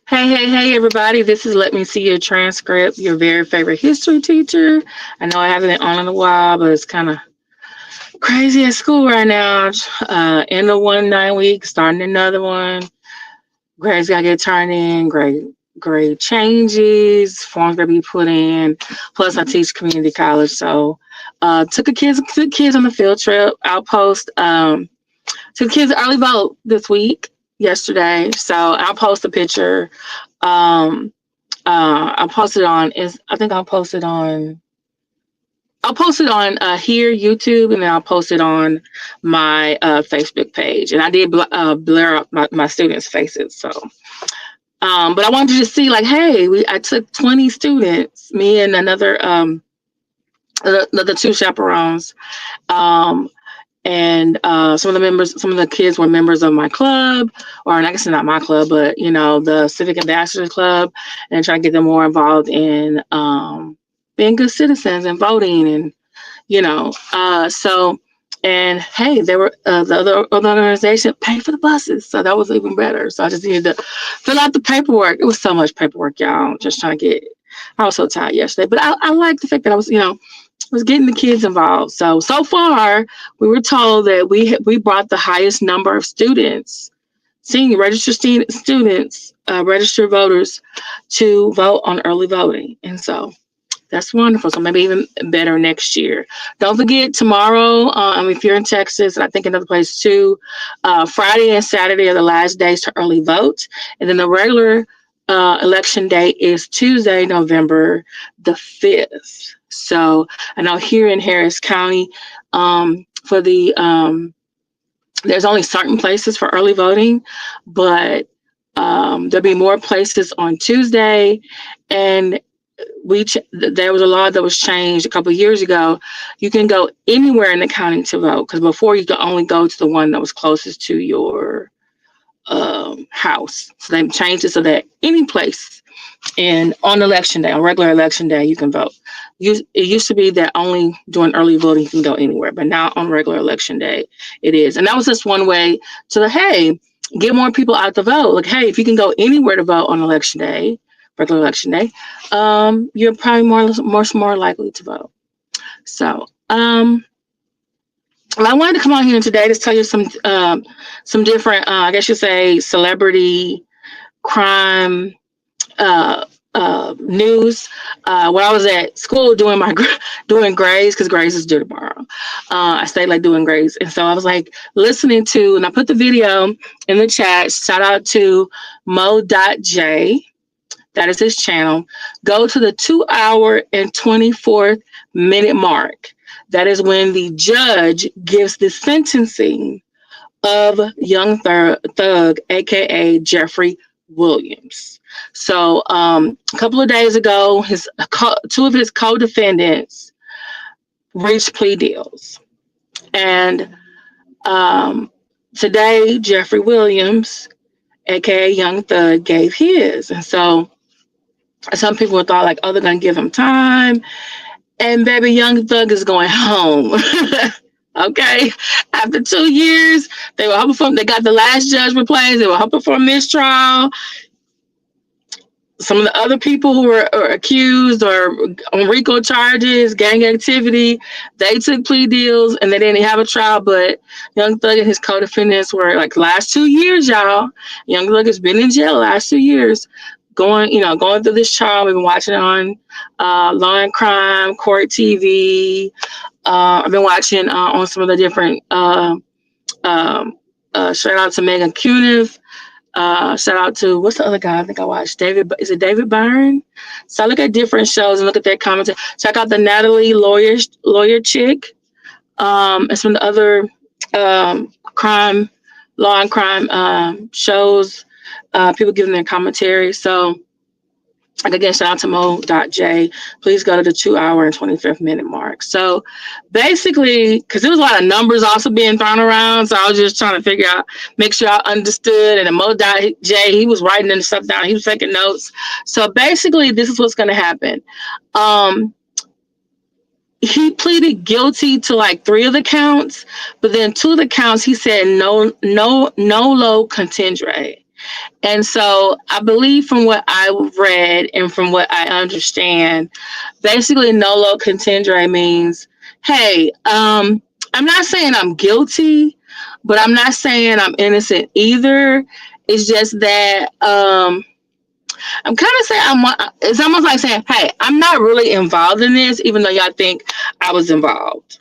Hey, everybody. This is Let Me See Your Transcript, your very favorite history teacher. I know I haven't been on in a while, but it's kind of crazy at school right now. End of one 9 week, starting another one. Grades got to get turned in, grade changes, forms got to be put in. Plus, I teach community college. So, took kids on the field trip, outpost. Took kids early vote this week, yesterday. So, I'll post a picture. Um, I posted on is I think I'll post it on here YouTube, and then I'll post it on my Facebook page. And I did blur up my students' faces. So, but I wanted you to see, like, hey, I took 20 students, me and another two chaperones. Um, and some of the kids were members of my club, or I guess not my club, but the Civic Ambassadors Club, and try to get them more involved in being good citizens and voting, and so. And hey, they were the other organization paid for the buses, so that was even better. So I just needed to fill out the paperwork. It was so much paperwork, y'all. Just trying to get. I was so tired yesterday, but I like the fact that I was getting the kids involved. So far, we were told that we brought the highest number of students, senior registered students, registered voters, to vote on early voting, and so that's wonderful. So maybe even better next year. Don't forget tomorrow. If you're in Texas, and I think another place too, Friday and Saturday are the last days to early vote, and then the regular election day is Tuesday, November the 5th. So I know here in Harris County, for the there's only certain places for early voting, but there'll be more places on Tuesday. And there was a law that was changed a couple of years ago. You can go anywhere in the county to vote, because before you could only go to the one that was closest to your house. So they changed it so that any place, and on election day, on regular election day, you can vote. It used to be that only during early voting you can go anywhere, but now on regular election day it is. And that was just one way to, hey, get more people out to vote. Like, hey, if you can go anywhere to vote on election day, regular election day, you're probably more likely to vote. So I wanted to come on here today to tell you some different, I guess you say, celebrity crime news. When I was at school doing grades, because grades is due tomorrow, I stayed like doing grades, and so I was like listening to, and I put the video in the chat. Shout out to Mo.J. That is his channel. Go to the 2-hour and 24-minute mark. That is when the judge gives the sentencing of Young Thug, aka Jeffrey Williams. So a couple of days ago, two of his co-defendants reached plea deals, and today Jeffrey Williams, aka Young Thug, gave his. And so some people thought, like, oh, they're gonna give him time, and baby, Young Thug is going home. Okay, after 2 years, they got the last judge replaced. They were hoping for a mistrial. Some of the other people who were accused or on RICO charges, gang activity, they took plea deals and they didn't have a trial. But Young Thug and his co-defendants were, like, last 2 years, y'all. Young Thug has been in jail the last 2 years, going through this trial. We've been watching it on Law and Crime, Court TV. I've been watching on some of the different. Shout out to Megan Cuniff. Shout out to, what's the other guy I think I watched? Is it David Byrne? So I look at different shows and look at their commentary. Check out the Natalie lawyer chick. And some of the other law and crime shows. People giving their commentary. So, like, again, shout out to Mo.J. Please go to the 2-hour and 25-minute mark. So basically, because there was a lot of numbers also being thrown around, so I was just trying to make sure I understood. And Mo.J, he was writing the stuff down. He was taking notes. So basically, this is what's going to happen. He pleaded guilty to like 3 of the counts, but then 2 of the counts he said no low contendere. And so I believe from what I've read and from what I understand, basically nolo contendere means, hey, I'm not saying I'm guilty, but I'm not saying I'm innocent either. It's just that I'm kind of saying it's almost like saying, hey, I'm not really involved in this, even though y'all think I was involved.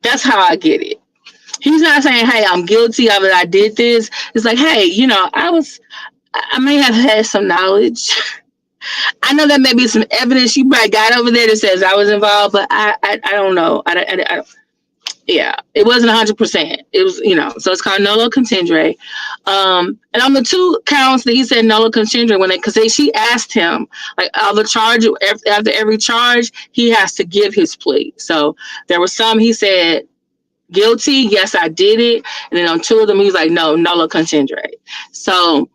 That's how I get it. He's not saying, hey, I'm guilty of it, I did this. It's like, hey, I may have had some knowledge. I know that may be some evidence you probably got over there that says I was involved, but I don't know. Yeah, it wasn't 100%. It was, so it's called nolo contendere. And on the two counts that he said nolo contendere, because she asked him, like, all the charge, after every charge, he has to give his plea. So there were some he said, guilty, yes, I did it. And then on two of them, he was like, no, nolo contendere. So,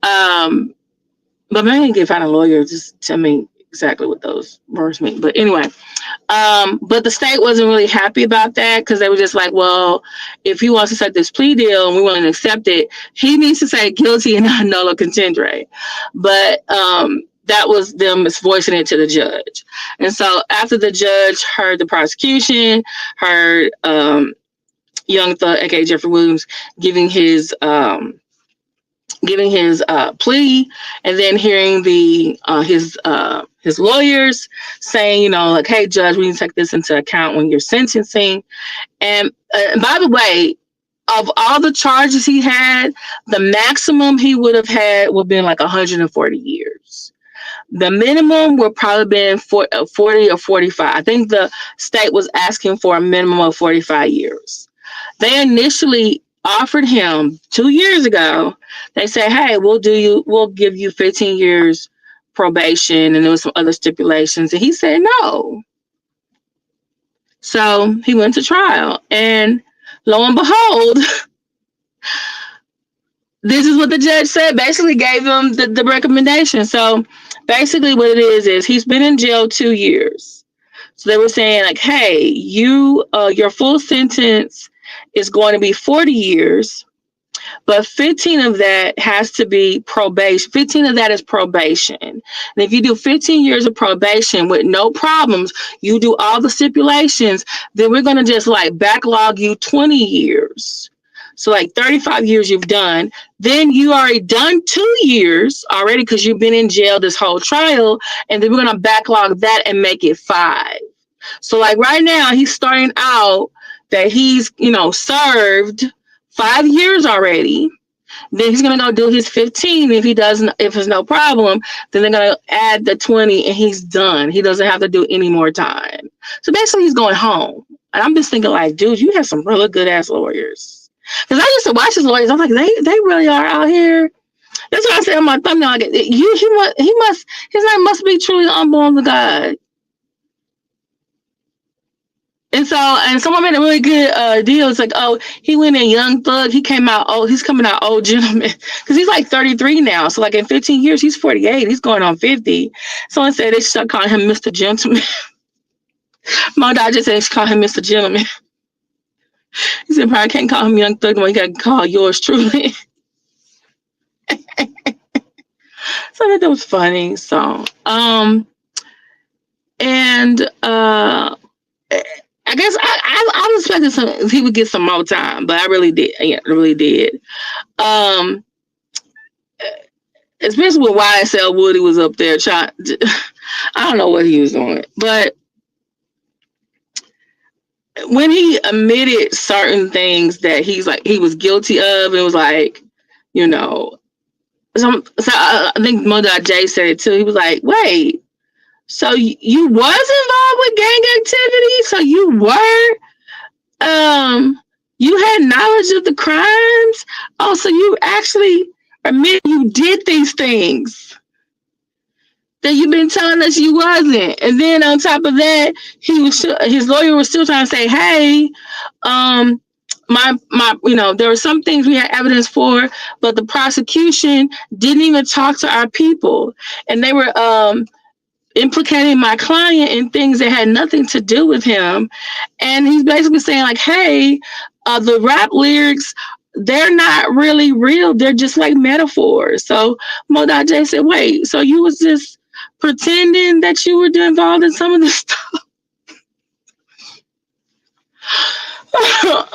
but maybe I can find a lawyer just tell me exactly what those words mean. But anyway, but the state wasn't really happy about that because they were just like, well, if he wants to set this plea deal and we want to accept it, he needs to say guilty and not nolo contendere. But that was them voicing it to the judge. And so after the judge heard the prosecution, heard Young Thug, aka Jeffrey Williams, giving his plea, and then hearing his lawyers saying, like, hey, judge, we need to take this into account when you're sentencing. And by the way, of all the charges he had, the maximum he would have had would have been like 140 years. The minimum would probably been 40 or 45. I think the state was asking for a minimum of 45 years. They initially offered him 2 years ago. They said, hey, we'll give you 15 years probation, and there was some other stipulations, and he said no. So he went to trial, and lo and behold, this is what the judge said, basically gave him the recommendation. So basically what it is he's been in jail 2 years. So they were saying, like, hey, your full sentence is going to be 40 years, but 15 of that has to be probation. 15 of that is probation. And if you do 15 years of probation with no problems, you do all the stipulations, then we're going to just like backlog you 20 years. So like 35 years you've done. Then you already done 2 years already because you've been in jail this whole trial. And then we're going to backlog that and make it 5. So like right now he's starting out that he's, served 5 years already. Then he's gonna go do his 15. If it's no problem, then they're gonna add the 20 and he's done. He doesn't have to do any more time. So basically he's going home. And I'm just thinking, like, dude, you have some really good ass lawyers. Because I used to watch his lawyers. I'm like, they really are out here. That's what I said on my thumbnail. Like, his name must be truly the unborn of God. And someone made a really good deal. It's like, oh, he went in Young Thug. He came out old. He's coming out old gentleman because he's like 33 now. So like in 15 years, he's 48. He's going on 50. Someone said they should call him Mr. Gentleman. My dad just said they should call him Mr. Gentleman. He said probably can't call him Young Thug. No, you got to call yours truly. So that was funny. So, I guess I was expecting he would get some more time, but I really did. Yeah, I really did. Especially when YSL Woody was up there trying. I don't know what he was doing, but when he admitted certain things that he was guilty of, it was like, So I think Mother Jay said it too. He was like, wait. So you was involved with gang activity? So you had knowledge of the crimes? Oh, so you actually admit you did these things that you've been telling us you wasn't. And then on top of that, his lawyer was still trying to say, hey, there were some things we had evidence for, but the prosecution didn't even talk to our people. And they were implicating my client in things that had nothing to do with him. And he's basically saying, like, hey, the rap lyrics, they're not really real. They're just like metaphors. So Mo.J said, wait, so you was just pretending that you were involved in some of this stuff?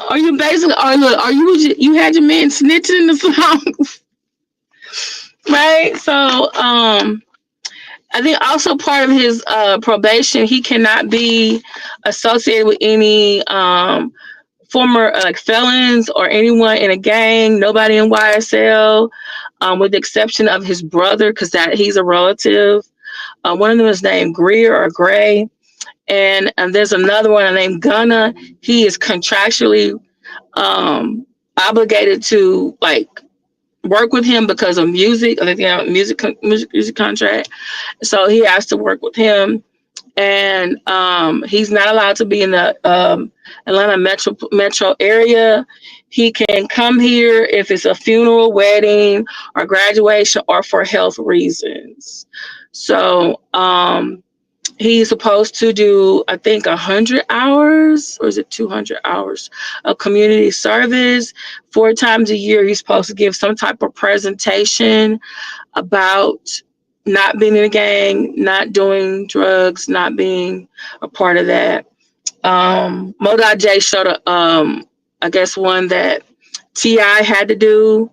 Are you basically, or look, are you had your man snitching in the songs? Right? So, I think also part of his probation, he cannot be associated with any former like felons or anyone in a gang, nobody in YSL, with the exception of his brother, because that he's a relative. One of them is named Greer or Gray, and there's another one named Gunna. He is contractually obligated to like work with him because of music. I think they have a music contract, so he has to work with him. And he's not allowed to be in the Atlanta metro area. He can come here if it's a funeral, wedding, or graduation, or for health reasons. So he's supposed to do, I think, 100 hours, or is it 200 hours of community service. 4 times a year, he's supposed to give some type of presentation about not being in a gang, not doing drugs, not being a part of that. Mo.J showed I guess one that T.I. had to do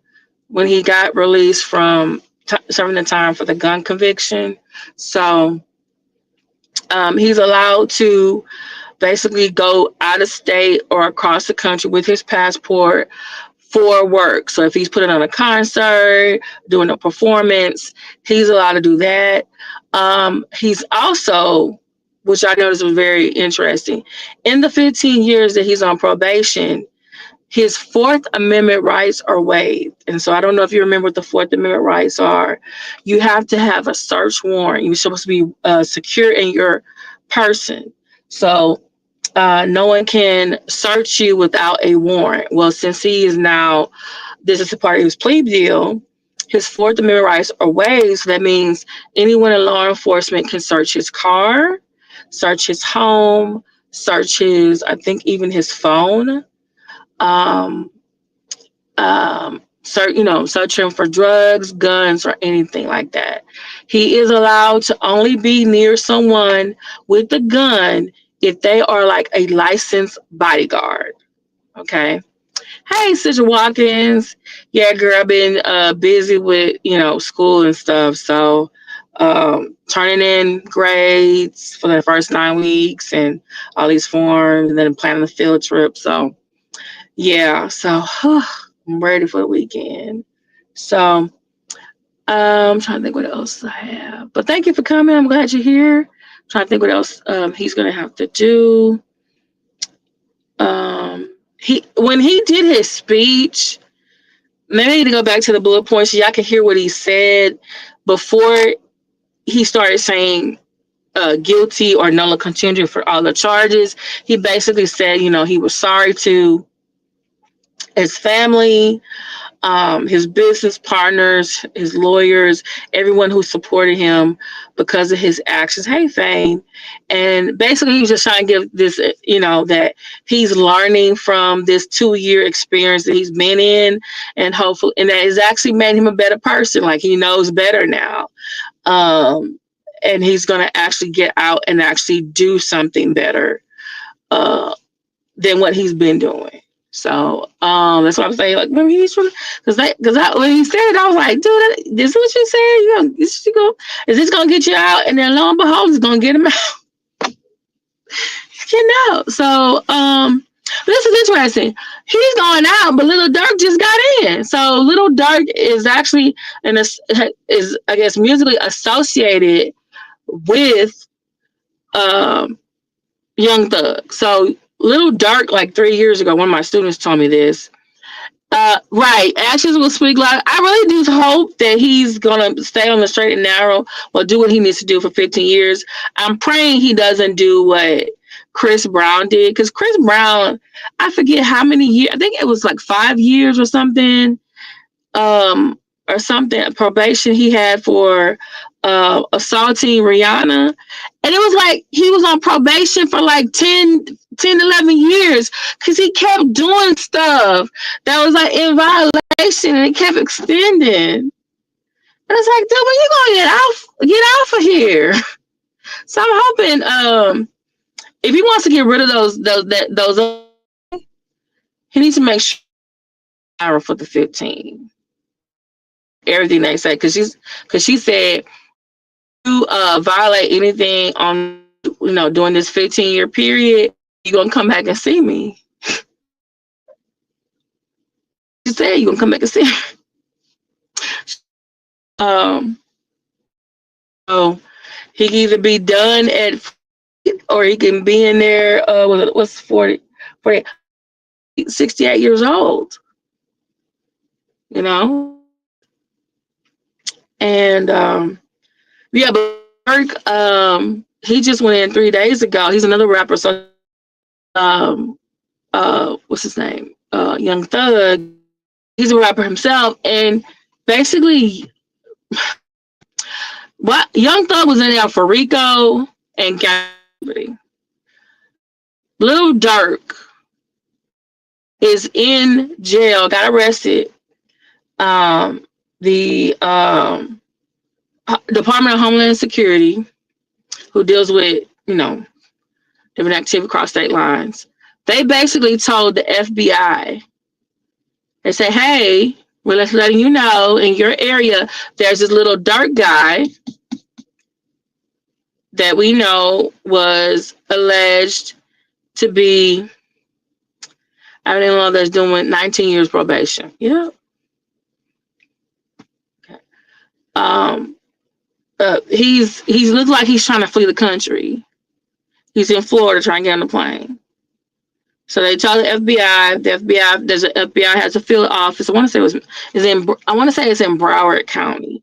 when he got released from serving the time for the gun conviction. So he's allowed to basically go out of state or across the country with his passport for work. So if he's putting on a concert, doing a performance, he's allowed to do that. He's also, which I noticed was very interesting, in the 15 years that he's on probation, his Fourth Amendment rights are waived. And so I don't know if you remember what the Fourth Amendment rights are. You have to have a search warrant. You're supposed to be secure in your person. So no one can search you without a warrant. Well, since he is now, this is a part of his plea deal, his Fourth Amendment rights are waived. So that means anyone in law enforcement can search his car, search his home, search his, I think even his phone. Search him for drugs, guns, or anything like that. He is allowed to only be near someone with a gun if they are like a licensed bodyguard. Okay. Hey, Sister Watkins. Yeah, girl, I've been busy with, school and stuff. So turning in grades for the first 9 weeks and all these forms, and then planning the field trip. So yeah, so I'm ready for the weekend. So I'm trying to think what else I have. But thank you for coming. I'm glad you're here. I'm trying to think what else he's gonna have to do. When he did his speech, maybe I need to go back to the bullet points so y'all can hear what he said before he started saying guilty or nulla contingent for all the charges. He basically said, he was sorry to his family, his business partners, his lawyers, everyone who supported him because of his actions. Hey, Fame. And basically, he was just trying to give this, that he's learning from this 2-year experience that he's been in, and hopefully, and that has actually made him a better person. Like, he knows better now. And he's going to actually get out and actually do something better than what he's been doing. So that's what I'm saying. Like, maybe he's because when he said it, I was like, dude, this is what you said. Is this gonna get you out? And then lo and behold, it's gonna get him out. So this is interesting. He's going out, but Lil Durk just got in. So Lil Durk is actually is I guess musically associated with Young Thug. So Lil Durk, like 3 years ago, one of my students told me this. Right, actions will speak loud. I really do hope that he's gonna stay on the straight and narrow, or do what he needs to do for 15 years. I'm praying he doesn't do what Chris Brown did, because Chris Brown, I forget how many years. I think it was like 5 years or something. Probation he had for assaulting Rihanna. And it was like he was on probation for like 11 years because he kept doing stuff that was like in violation and it kept extending. And it's like, dude, when you gonna get off of here? So I'm hoping if he wants to get rid of those he needs to make sure for the 15. Everything they say, because she said you violate anything on during this 15-year period, you're gonna come back and see me. She said you're gonna come back and see me. So he can either be done at or he can be in there what's 40 68 years old, and yeah, but Durk, he just went in 3 days ago. He's another rapper. So what's his name? Young Thug. He's a rapper himself, and basically, what Young Thug was in there for RICO and gang activity. Lil Durk is in jail. Got arrested. The Department of Homeland Security, who deals with different activity across state lines, they basically told the FBI. They say, hey, we're letting you know in your area there's this little Durk guy that we know was alleged to be, I don't even know, that's doing 19 years probation. Yeah. Okay. He's looks like he's trying to flee the country. He's in Florida trying to get on the plane. So they told the FBI. The FBI has a field office. I want to say it's in Broward County.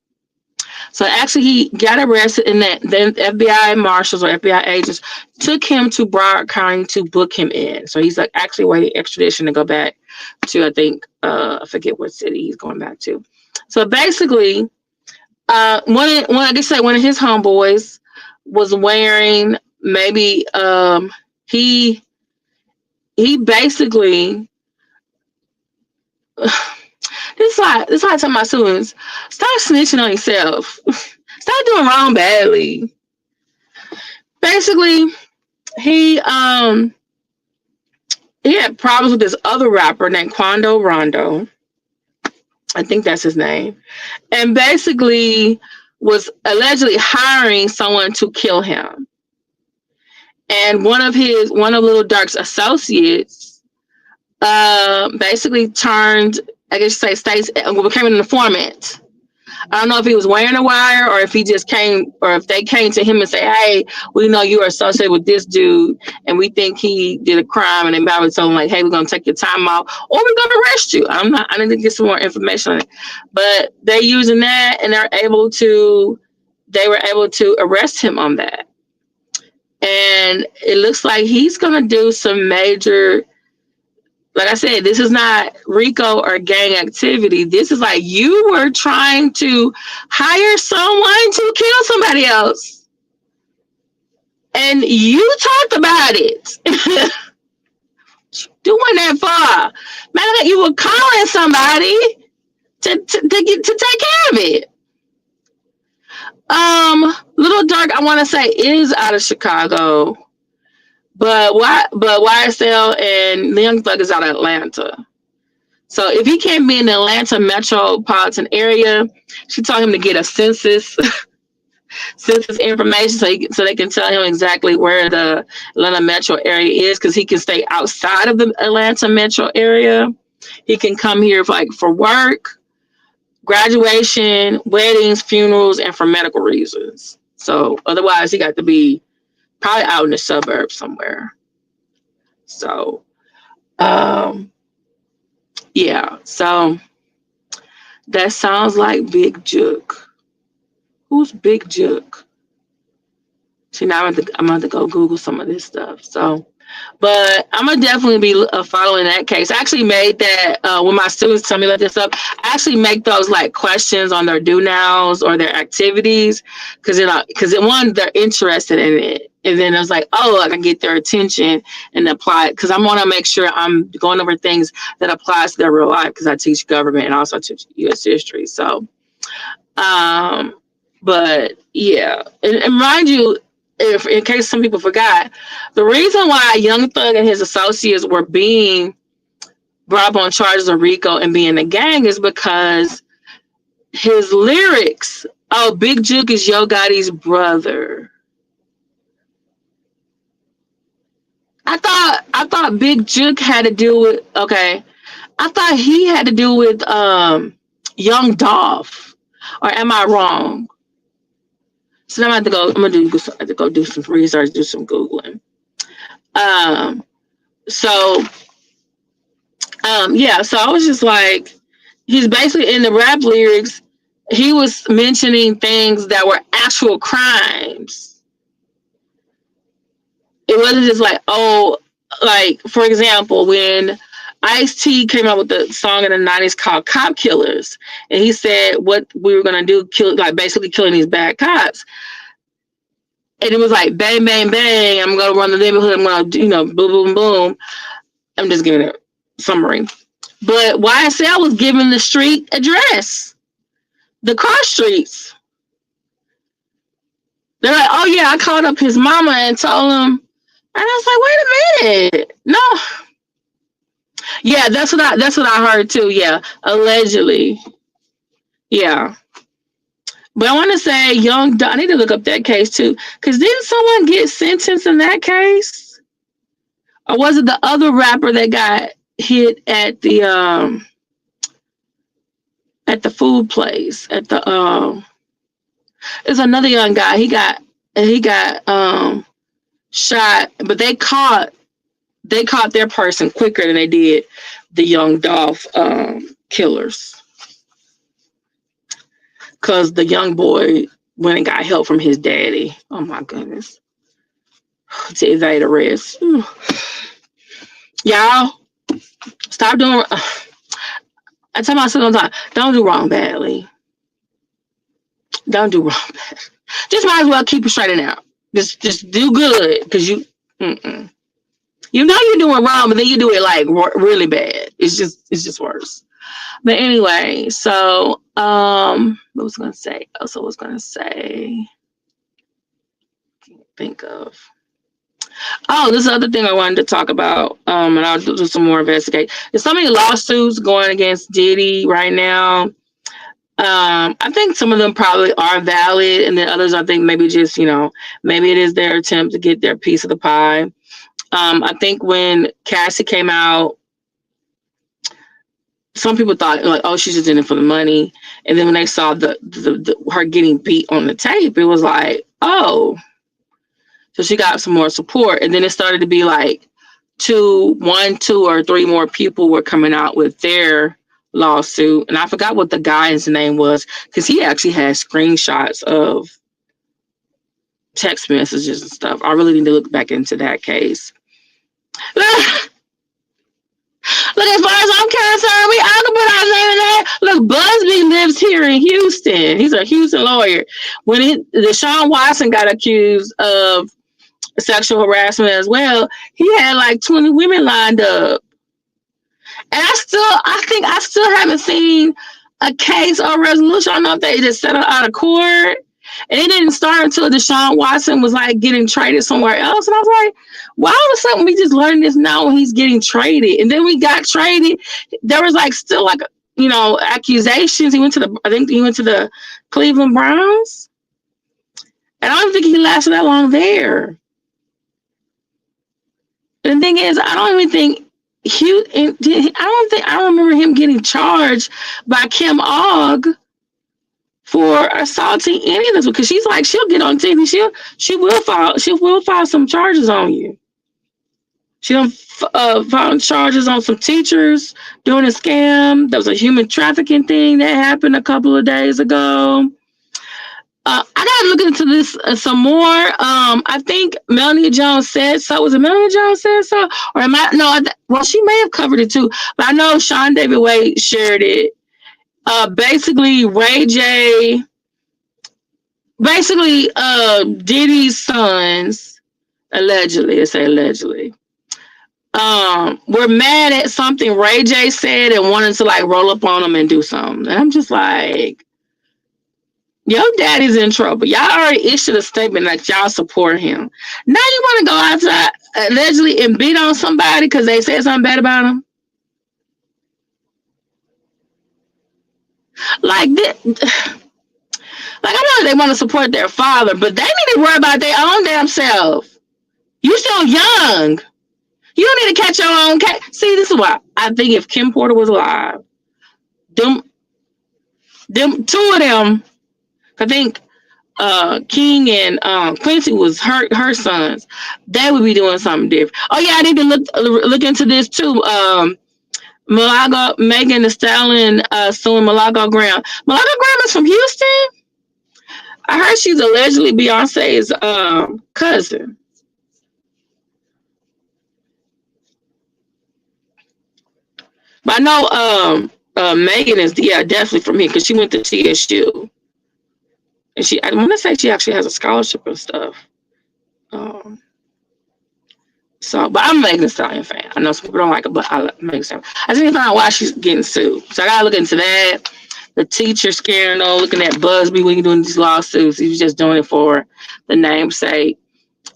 So actually, he got arrested, and then FBI marshals or FBI agents took him to Broward County to book him in. So he's like actually waiting extradition to go back to, I think, I forget what city he's going back to. So basically, one of his homeboys was wearing maybe he basically. This is why I tell my students, stop snitching on yourself. Stop doing wrong badly. Basically, he had problems with this other rapper named Quando Rondo. I think that's his name. And basically was allegedly hiring someone to kill him. And one of Lil Durk's associates basically turned, I guess you say, became an informant. I don't know if he was wearing a wire or if he just came, or if they came to him and say, hey, we know you are associated with this dude and we think he did a crime, and they probably told him like, hey, we're going to take your time off or we're going to arrest you. I need to get some more information on it. But they're using that, and they were able to arrest him on that. And it looks like he's going to do some major, like I said, this is not RICO or gang activity. This is like you were trying to hire someone to kill somebody else. And you talked about it. Doing that for? Man, you were calling somebody to take care of it. Lil Durk, I want to say, is out of Chicago. But YSL and Young Thug is out of Atlanta. So if he can't be in the Atlanta metropolitan area, she told him to get a census information so they can tell him exactly where the Atlanta metro area is, because he can stay outside of the Atlanta metro area. He can come here for work, graduation, weddings, funerals, and for medical reasons. So otherwise, he got to be probably out in the suburbs somewhere. So, yeah. So that sounds like Big Juke. Who's Big Juke? See, now I'm going to go Google some of this stuff. So But I'm gonna definitely be following that case. I actually made that when my students tell me about this stuff. I actually make those like questions on their do nows or their activities because one they're interested in it, and then I was like, oh, I can get their attention and apply it because I want to make sure I'm going over things that applies to their real life because I teach government and also teach U.S. history. So, but yeah, and mind you, if in case some people forgot, the reason why Young Thug and his associates were being brought up on charges of RICO and being a gang is because his lyrics. Oh, Big Juke is Yo Gotti's brother. I thought Big Juke had to do with okay. I thought he had to do with Young Dolph. Or am I wrong? So now I'm gonna have to go do some research, do some Googling. So yeah, so I was just like, he's basically in the rap lyrics, he was mentioning things that were actual crimes. It wasn't just like, oh, like for example, when Ice-T came out with the song in the 90s called Cop Killers, and he said what we were gonna do, basically killing these bad cops. And it was like bang, bang, bang. I'm gonna run the neighborhood. I'm gonna, boom, boom, boom. I'm just giving a summary. But YSL was giving the street address, the cross streets. They're like, oh yeah, I called up his mama and told him. And I was like, wait a minute, no. Yeah, that's what I heard too. Yeah, allegedly. Yeah. But I want to say, I need to look up that case too, because didn't someone get sentenced in that case, or was it the other rapper that got hit at the food place at the there's another young guy. He got shot, but they caught their person quicker than they did the Young Dolph killers. Because the young boy went and got help from his daddy. Oh my goodness. To evade arrest. Y'all, stop doing. I tell myself sometimes, don't do wrong badly. Don't do wrong badly. Just might as well keep it straight and out. Just do good, because you know you're doing wrong, but then you do it like really bad. It's just worse. But anyway, so what was I gonna say? Can't think of. Oh, this is the other thing I wanted to talk about. And I'll do some more investigation. There's so many lawsuits going against Diddy right now. I think some of them probably are valid, and then others I think maybe just, maybe it is their attempt to get their piece of the pie. I think when Cassie came out, some people thought like, oh, she's just in it for the money. And then when they saw the her getting beat on the tape, it was like, oh, so she got some more support. And then it started to be like two or three more people were coming out with their lawsuit. And I forgot what the guy's name was, because he actually had screenshots of text messages and stuff. I really need to look back into that case. Look, as far as I'm concerned, we all can put our name in there. Look, Busby lives here in Houston. He's a Houston lawyer. When Deshaun Watson got accused of sexual harassment as well, he had like 20 women lined up. And I still haven't seen a case or resolution. I don't know if they just settled out of court. And it didn't start until Deshaun Watson was like getting traded somewhere else. And I was like, why all of a sudden we just learned this now when he's getting traded? And then we got traded. There was like still like, accusations. I think he went to the Cleveland Browns. And I don't think he lasted that long there. And the thing is, I don't remember him getting charged by Kim Ogg for assaulting any of this, because she's like, she'll get on TV, she will file some charges on you. She'll file charges on some teachers doing a scam. There was a human trafficking thing that happened a couple of days ago. I gotta look into this some more. I think Melanie Jones said so. Was it Melanie Jones said so, or am I? No, well, she may have covered it too, but I know Sean David Wade shared it. Basically, Ray J, basically, Diddy's sons, allegedly, let's say allegedly, were mad at something Ray J said and wanted to like roll up on him and do something. And I'm just like, your daddy's in trouble. Y'all already issued a statement that y'all support him. Now you want to go outside allegedly and beat on somebody because they said something bad about him? Like this, like I know they want to support their father, but they need to worry about their own damn self. You still young. You don't need to catch your own cat. See, this is why I think if Kim Porter was alive, them two of them, I think King and Quincy was her sons, they would be doing something different. Oh yeah, I need to look into this too. Megan Thee Stallion suing Milagro Graham. Milagro Graham is from Houston. I heard she's allegedly Beyonce's cousin. But I know Megan is definitely from here because she went to TSU. And I want to say she actually has a scholarship and stuff. So, but I'm a Megan Thee Stallion fan. I know some people don't like it, but I like Megan Thee Stallion. I just need to find out why she's getting sued. So I gotta look into that. The teacher scandal, looking at Busby when you're doing these lawsuits. He was just doing it for the namesake.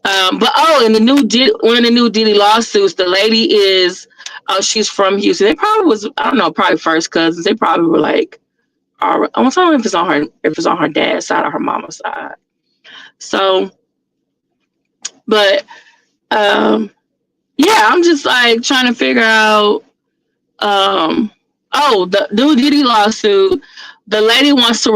But in one of the new Diddy lawsuits, the lady is she's from Houston. They probably was, I don't know, probably first cousins. They probably were like, I don't know if it's on her dad's side or her mama's side. So, but yeah, I'm just like trying to figure out. The new Diddy lawsuit. The lady wants to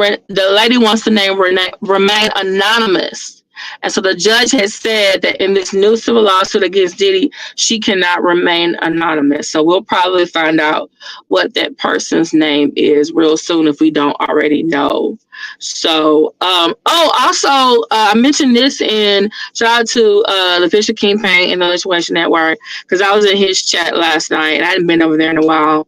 remain anonymous. And so the judge has said that in this new civil lawsuit against Diddy, she cannot remain anonymous. So we'll probably find out what that person's name is real soon if we don't already know. So, also, I mentioned this in shout out to the Fisher King Pain and the Lituation Network because I was in his chat last night and I hadn't been over there in a while.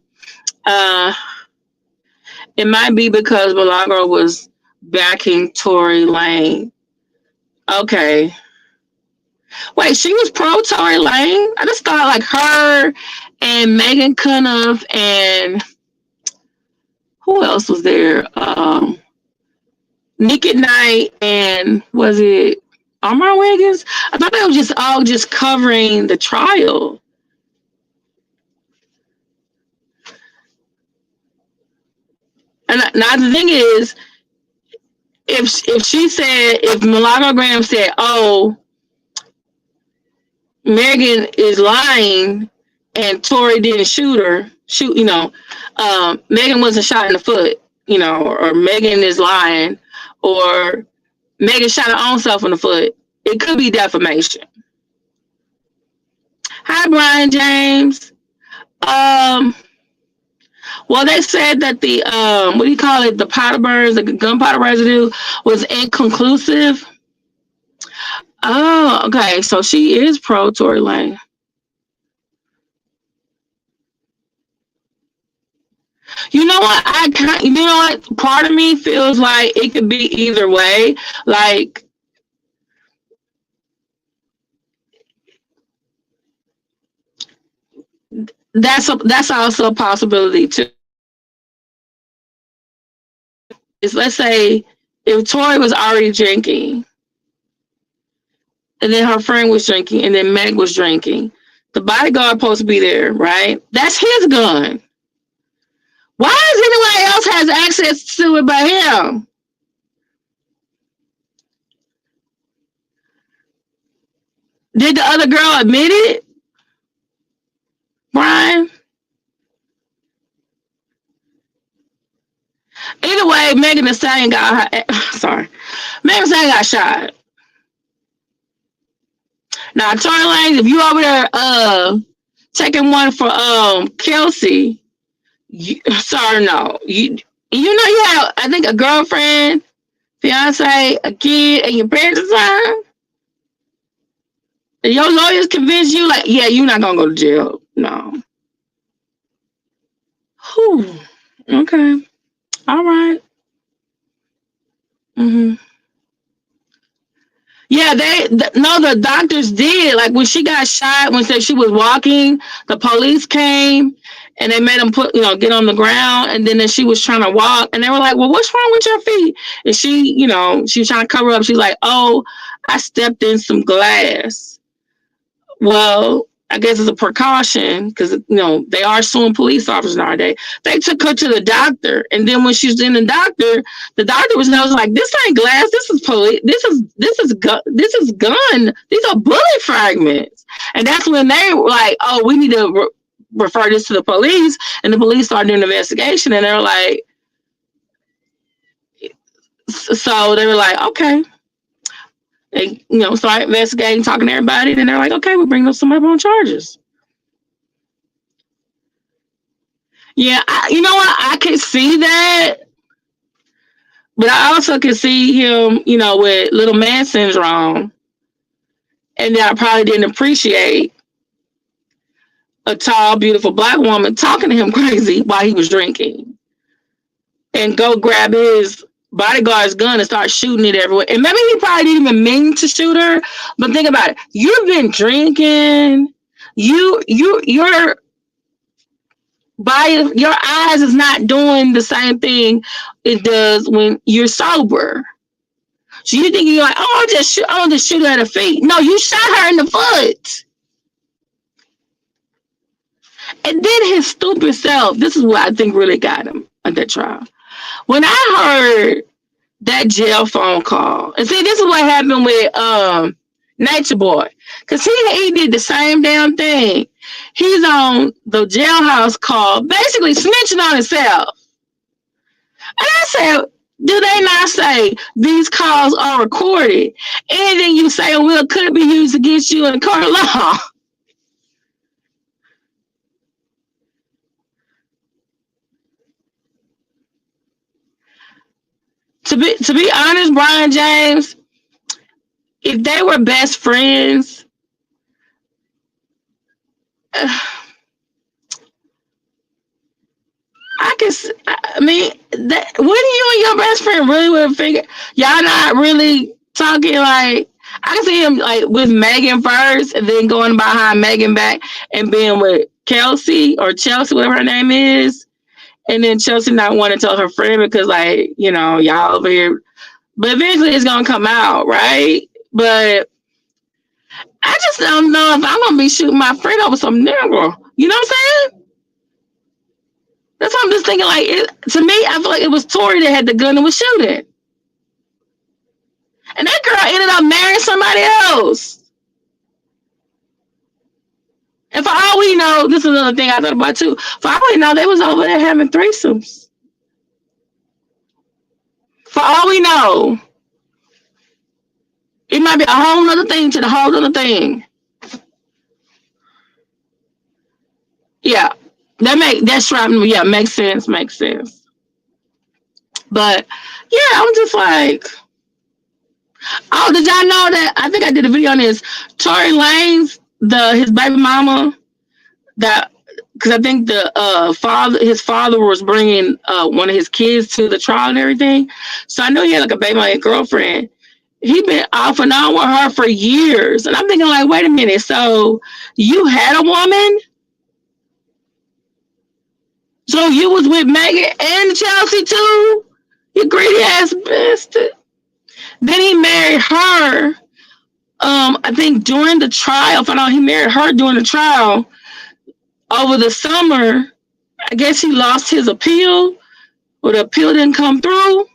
It might be because Milagro was backing Tory Lane. Okay. Wait, she was pro Tory Lane? I just thought like her and Megan Cuniff and who else was there? Nick at Night and was it Omar Wiggins? I thought they were all covering the trial. And now the thing is, if Milagro Graham said, "Oh, Megan is lying," and Tory didn't shoot, Megan wasn't shot in the foot, or Megan is lying, or Megan shot her own self in the foot, it could be defamation. Hi, Brian James. Well, they said that the the powder burns, the gunpowder residue was inconclusive. Oh, okay. So she is pro Tory Lane. You know what? Part of me feels like it could be either way. Like, that's also a possibility too. Let's say if Tory was already drinking, and then her friend was drinking, and then Meg was drinking, the bodyguard supposed to be there, right? That's his gun. Why does anyone else has access to it but him? Did the other girl admit it, Brian? Either way, Megan Thee Stallion got Megan Thee Stallion got shot. Now, Tory Lanez, if you over there taking one for Kelsey, no. You know you had, I think, a girlfriend fiance, a kid, and your parents sign, and your lawyers convince you, like, yeah, you're not gonna go to jail. No. Whew. Okay. All right. Mm-hmm. Yeah, no, the doctors did. Like when she got shot, when she was walking, the police came and they made them get on the ground. And then she was trying to walk, and they were like, "Well, what's wrong with your feet?" And she was trying to cover up. She's like, "Oh, I stepped in some glass." Well, I guess it's a precaution because they are suing police officers nowadays. They took her to the doctor, and then when she was in the doctor was like, "This ain't glass. This is police. This is gun. This is gun. These are bullet fragments." And that's when they were like, "Oh, we need to refer this to the police." And the police started doing an investigation, and they were like, so they were like, "Okay." They, start investigating, talking to everybody. Then they're like, "Okay, we'll bring up somebody on charges." Yeah, you know what? I can see that, but I also can see him, with little man syndrome, and that I probably didn't appreciate a tall, beautiful black woman talking to him crazy while he was drinking, and go grab his bodyguard's gun and start shooting it everywhere. And maybe he probably didn't even mean to shoot her, but think about it: you've been drinking, you're by your eyes is not doing the same thing it does when you're sober. So you think you're like, oh, I'll just shoot her at her feet. No, you shot her in the foot. And then his stupid self, this is what I think really got him at that trial. When I heard that jail phone call, and see, this is what happened with Nature Boy. Because he did the same damn thing. He's on the jailhouse call, basically snitching on himself. And I said, do they not say these calls are recorded? Anything you say will could be used against you in a court of law. To be honest, Brian James, if they were best friends, I can. I mean, that wouldn't you and your best friend really would have figured y'all not really talking like. I can see him like with Megan first, and then going behind Megan back and being with Kelsey or Chelsea, whatever her name is, and then Chelsea not want to tell her friend because like y'all over here. But eventually it's gonna come out, right? But I just don't know if I'm gonna be shooting my friend over some nigga. You know what I'm saying? That's what I'm just thinking. Like to me, I feel like it was Tori that had the gun and was shooting, and that girl ended up marrying somebody else. And for all we know, this is another thing I thought about too. For all we know, they was over there having threesomes. For all we know, it might be a whole other thing to the whole other thing. Yeah, that's right. Yeah, makes sense. Makes sense. But yeah, I'm just like, oh, did y'all know that? I think I did a video on this. Tory Lanez, his baby mama, that because I think his father was bringing one of his kids to the trial and everything. So I know he had like a baby mama girlfriend. He been off and on with her for years, and I'm thinking like, wait a minute. So you had a woman? So you was with Megan and Chelsea too? You greedy ass bastard. Then he married her. I think during the trial, if I know he married her during the trial over the summer. I guess he lost his appeal, or the appeal didn't come through.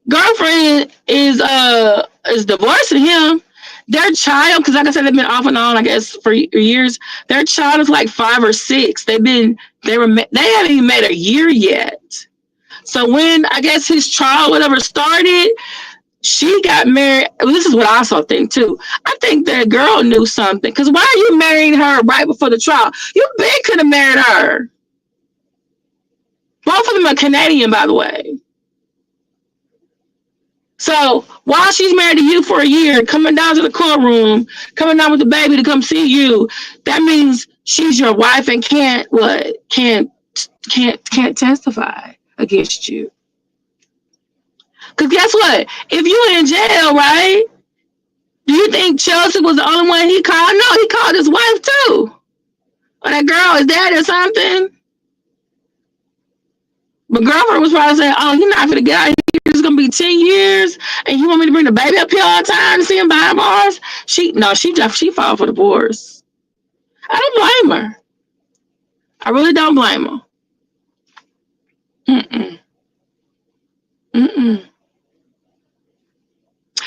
Girlfriend is divorcing him. Their child, because like I said, they've been off and on, I guess, for years. Their child is like 5 or 6. They haven't even made a year yet. So when I guess his trial, whatever, started, she got married. This is what I also think too. I think that girl knew something. Because why are you marrying her right before the trial? You big could have married her. Both of them are Canadian, by the way. So while she's married to you for a year, coming down to the courtroom, coming down with the baby to come see you, that means she's your wife and can't what? Can't testify against you. Cause guess what? If you in jail, right? Do you think Chelsea was the only one he called? No, he called his wife too. Or that girl, his dad or something. But girlfriend was probably saying, "Oh, you're not gonna get out of here. It's gonna be 10 years, and you want me to bring the baby up here all the time to see him behind bars?" She filed for divorce. I don't blame her. I really don't blame her. Mm-mm. Mm-mm.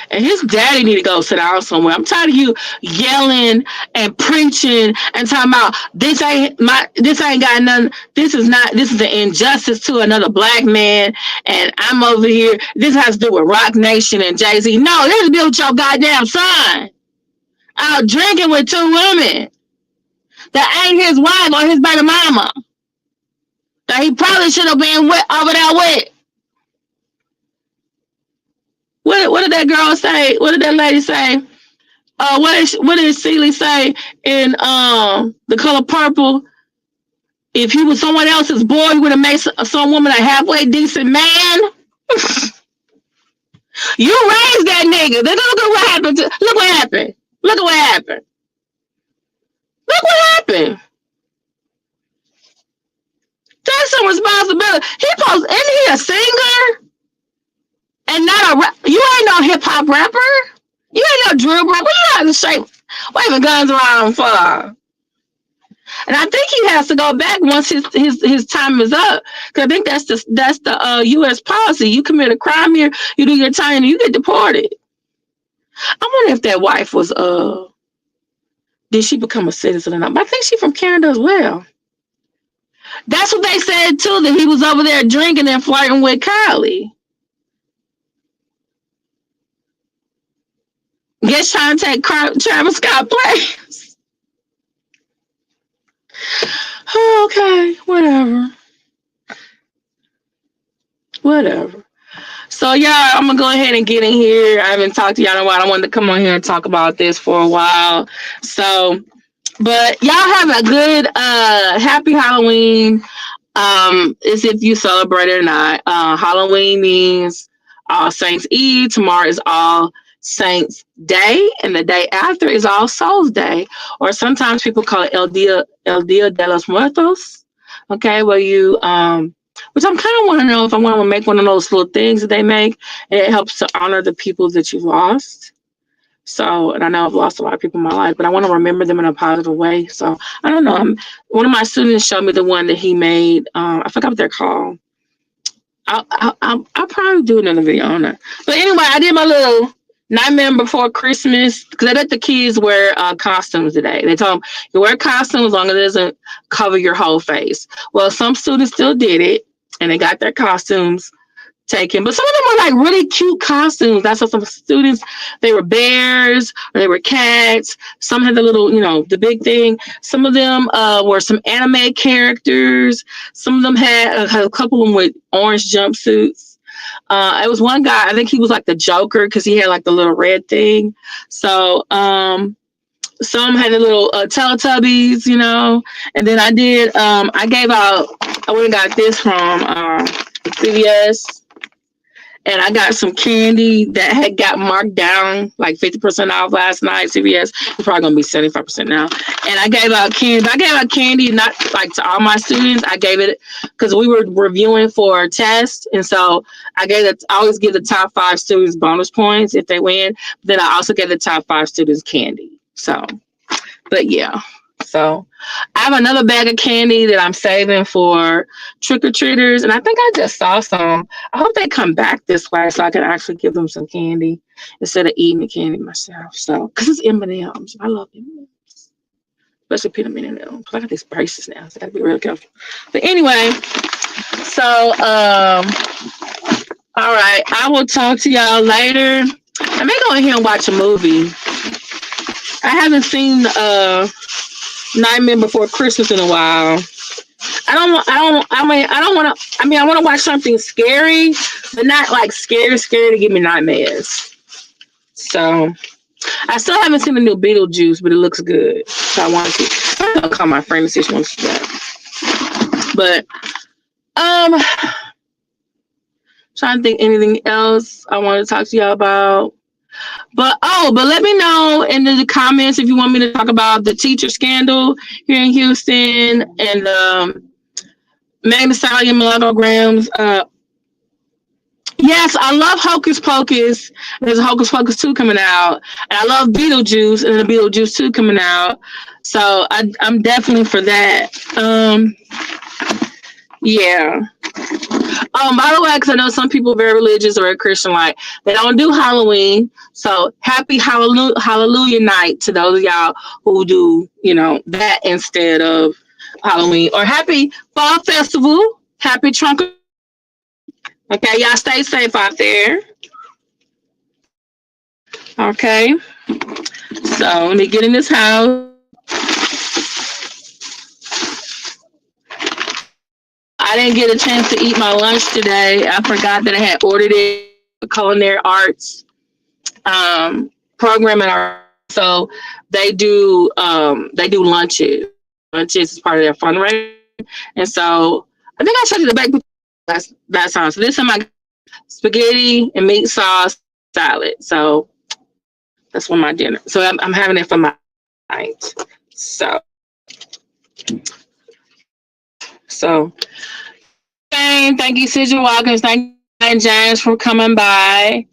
And his daddy need to go sit down somewhere. I'm tired of you yelling and preaching and talking about this ain't got nothing. This is an injustice to another black man. And I'm over here. This has to do with Rock Nation and Jay-Z. No, this has to do with your goddamn son out drinking with two women that ain't his wife or his baby mama. That he probably should have been over there with. What did that girl say? What did that lady say? What did Celie say in The Color Purple? If he was someone else's boy, he would have made some woman a halfway decent man. You raised that nigga. Then look at what happened. Look what happened. Look at what happened. Look what happened. Take some responsibility. Isn't he a singer? And not you ain't no hip hop rapper. You ain't no drill rapper. You not the shape waving guns around for. And I think he has to go back once his time is up. Because I think that's the U.S. policy. You commit a crime here, you do your time, and you get deported. I wonder if that wife was did she become a citizen or not? But I think she's from Canada as well. That's what they said too, that he was over there drinking and flirting with Kylie. Guess trying to take Travis Scott place. Okay, whatever. So yeah, I'm gonna go ahead and get in here. I haven't talked to y'all in a while. I wanted to come on here and talk about this for a while. So, but y'all have a good happy Halloween. As if you celebrate it or not. Halloween means All Saints Eve. Tomorrow is All Saints Day, and the day after is All Souls Day, or sometimes people call it El Dia de los Muertos. Okay, where you which I'm kind of want to know if I want to make one of those little things that they make, and it helps to honor the people that you've lost. So, and I know I've lost a lot of people in my life, but I want to remember them in a positive way. So, I don't know. One of my students showed me the one that he made. I forgot what they're called. I'll probably do another video on it. But anyway, I did my little Nightmare Before Christmas because I let the kids wear costumes today. They told them you wear costumes as long as it doesn't cover your whole face. Well, some students still did it, and they got their costumes taken, but some of them were like really cute costumes. That's what some students, they were bears or they were cats. Some had the little, the big thing. Some of them were some anime characters. Some of them had a couple of them with orange jumpsuits. It was one guy, I think he was like the Joker because he had like the little red thing. So some had the little Teletubbies, and then I did, I went and got this from CVS. And I got some candy that had got marked down like 50% off last night. CVS, it's probably going to be 75% now. And I gave out candy. I gave out candy not like to all my students. I gave it because we were reviewing for a test. And so I always give the top 5 students bonus points if they win. But then I also gave the top 5 students candy. So, but yeah. So I have another bag of candy that I'm saving for trick-or-treaters. And I think I just saw some. I hope they come back this way so I can actually give them some candy instead of eating the candy myself. So, because it's M&M's. I love M&M's. Especially peanut M&M's. I got these braces now, so I got to be real careful. But anyway, so, all right. I will talk to y'all later. I may go in here and watch a movie. I haven't seen Nightmare Before Christmas in a while. I want to watch something scary, but not like scary to give me nightmares. So I still haven't seen the new Beetlejuice, but it looks good. So I want to see. I'll call my friend and see if she wants to see that. But trying to think anything else I want to talk to y'all about. But let me know in the comments if you want me to talk about the teacher scandal here in Houston and Megan Thee Stallion monograms. Yes, I love Hocus Pocus. There's a Hocus Pocus 2 coming out. And I love Beetlejuice and the Beetlejuice 2 coming out. So I'm definitely for that. Yeah. By the way, because I know some people are very religious or Christian, like they don't do Halloween. So happy Hallelujah night to those of y'all who do, that instead of Halloween. Or happy Fall Festival. Happy Trunk. Okay, y'all stay safe out there. Okay. So let me get in this house. I didn't get a chance to eat my lunch today. I forgot that I had ordered it. Culinary arts program at our, so they do lunches. Lunches is part of their fundraiser, and so I think I showed you the baked that time. So this is my spaghetti and meat sauce salad. So that's for my dinner. So I'm having it for my night. So thank you, Sidra Watkins. Thank you, James, for coming by.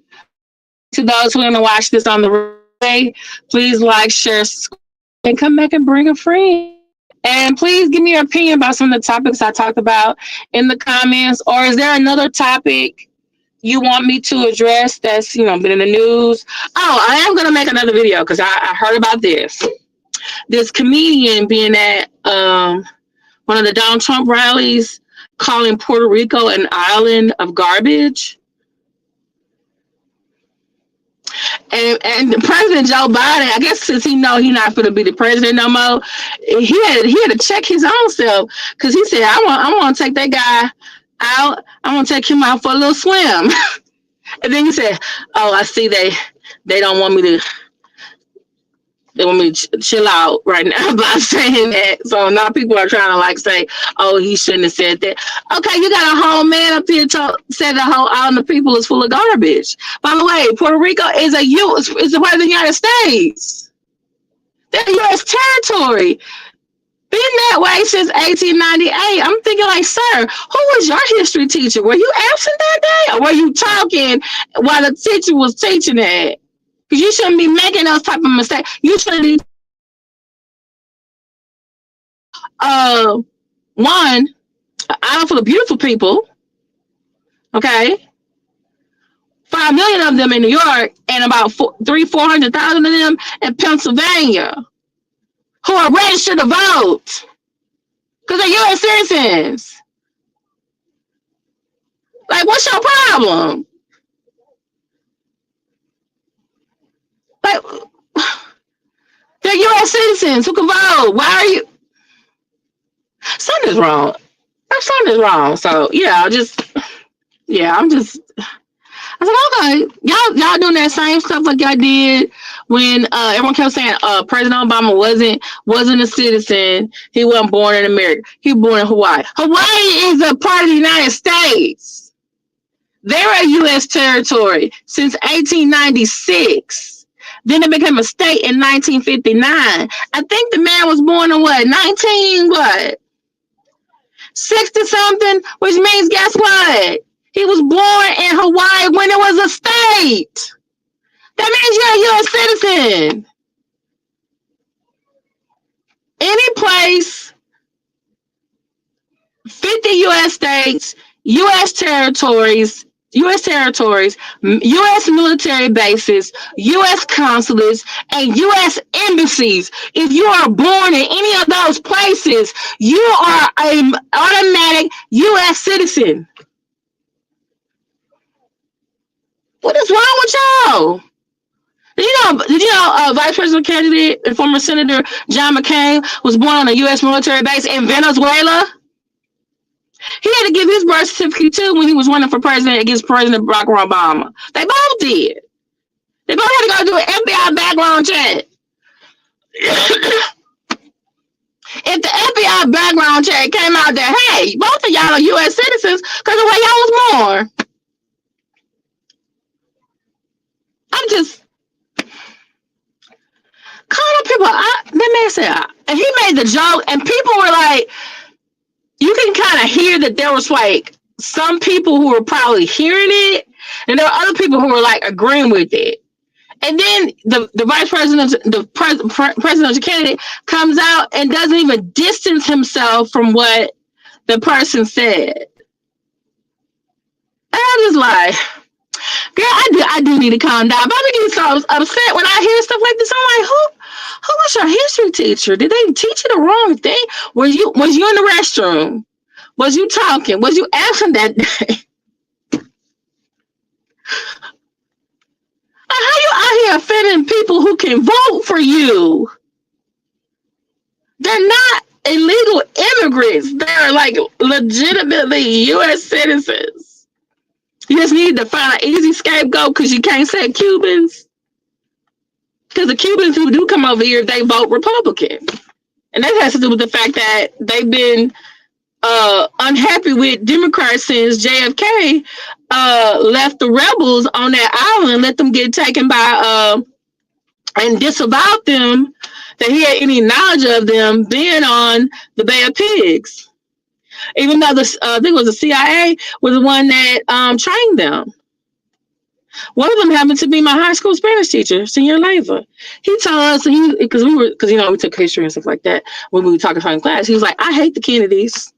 To those who are going to watch this on the replay, please like, share, subscribe, and come back and bring a friend. And please give me your opinion about some of the topics I talked about in the comments. Or is there another topic you want me to address that's, been in the news? Oh, I am going to make another video because I heard about this. This comedian being at one of the Donald Trump rallies, calling Puerto Rico an island of garbage. And President Joe Biden, I guess since he know he's not going to be the president no more, he had to check his own self because he said, I want to take that guy out. I want to take him out for a little swim. And then he said, oh, I see they don't want me to. They want me to chill out right now by saying that. So now people are trying to say, oh, he shouldn't have said that. Okay, you got a whole man up here said the whole island of people is full of garbage. By the way, Puerto Rico is a part of the United States. They're U.S. territory. Been that way since 1898. I'm thinking sir, who was your history teacher? Were you absent that day? Or were you talking while the teacher was teaching that? Because you shouldn't be making those type of mistakes. You shouldn't be one, an island full of beautiful people. Okay. 5 million of them in New York and about 400,000 of them in Pennsylvania who are registered to vote because they're U.S. citizens. What's your problem? They're U.S. citizens who can vote. Why are you? Something's wrong. Something's wrong. So yeah, I was okay, y'all doing that same stuff like y'all did when everyone kept saying President Obama wasn't a citizen. He wasn't born in America. He was born in Hawaii. Hawaii is a part of the United States. They're a U.S. territory since 1896. Then it became a state in 1959. I think the man was born in 60 something, which means guess what? He was born in Hawaii when it was a state. That means you're a U.S. citizen. Any place, 50 U.S. states, U.S. territories, U.S. military bases, U.S. consulates, and U.S. embassies. If you are born in any of those places, you are an automatic U.S. citizen. What is wrong with y'all? Did you know Vice President candidate and former Senator John McCain was born on a U.S. military base in Venezuela? He had to give his birth certificate too when he was running for president against President Barack Obama. They both did. They both had to go do an FBI background check. If the FBI background check came out that, hey, both of y'all are U.S. citizens because of the way y'all was born. I'm just calling people. That man said, and he made the joke, and people were like, you can kind of hear that there was like some people who were probably hearing it, and there were other people who were like agreeing with it. And then the vice president, the presidential candidate comes out and doesn't even distance himself from what the person said. And I'm just like, girl, I do need to calm down. But I get so upset when I hear stuff like this. I'm like, who was your history teacher? Did they teach you the wrong thing? Was you in the restroom? Was you talking? Was you absent that day? How you out here offending people who can vote for you? They're not illegal immigrants. They're like legitimately U.S. citizens. You just need to find an easy scapegoat because you can't say Cubans. Because the Cubans who do come over here, they vote Republican. And that has to do with the fact that they've been unhappy with Democrats since JFK left the rebels on that island, let them get taken by and disavowed them that he had any knowledge of them being on the Bay of Pigs. Even though I think it was the CIA was the one that trained them. One of them happened to be my high school Spanish teacher, Senor Leiva. He told us, because we took history and stuff like that when we were talking in class. He was like, I hate the Kennedys.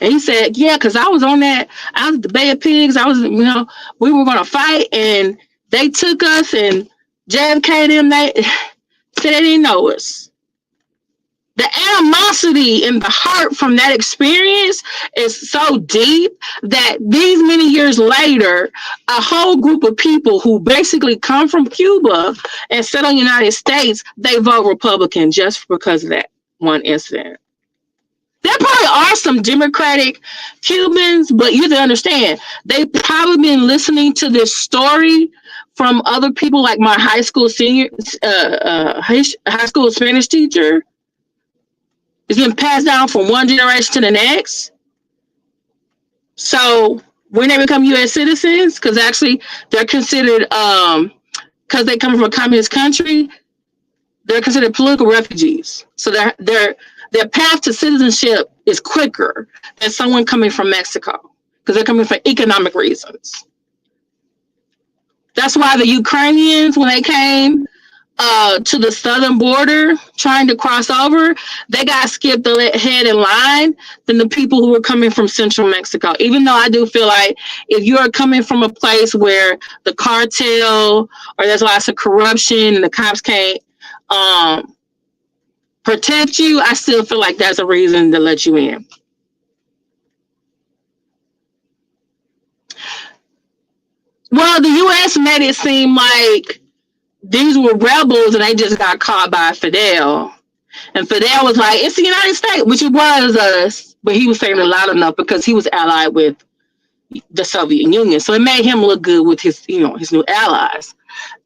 And he said, yeah, because I was at the Bay of Pigs. We were going to fight, and they took us, and JFK them, they said they didn't know us. The animosity in the heart from that experience is so deep that these many years later, a whole group of people who basically come from Cuba and settle in the United States, they vote Republican just because of that one incident. There probably are some Democratic Cubans, but you have to understand, they've probably been listening to this story from other people, like my high school Spanish teacher. It's been passed down from one generation to the next. So when they become U.S. citizens, because actually they're considered, because they come from a communist country, they're considered political refugees. So their path to citizenship is quicker than someone coming from Mexico, because they're coming for economic reasons. That's why the Ukrainians, when they came to the southern border trying to cross over, they got skipped ahead in line than the people who were coming from central Mexico. Even though I do feel like if you're coming from a place where the cartel or there's lots of corruption and the cops can't protect you, I still feel like that's a reason to let you in. Well, the U.S. made it seem like these were rebels and they just got caught by Fidel. And Fidel was like, it's the United States, which it was us, but he was saying it loud enough because he was allied with the Soviet Union. So it made him look good with his new allies.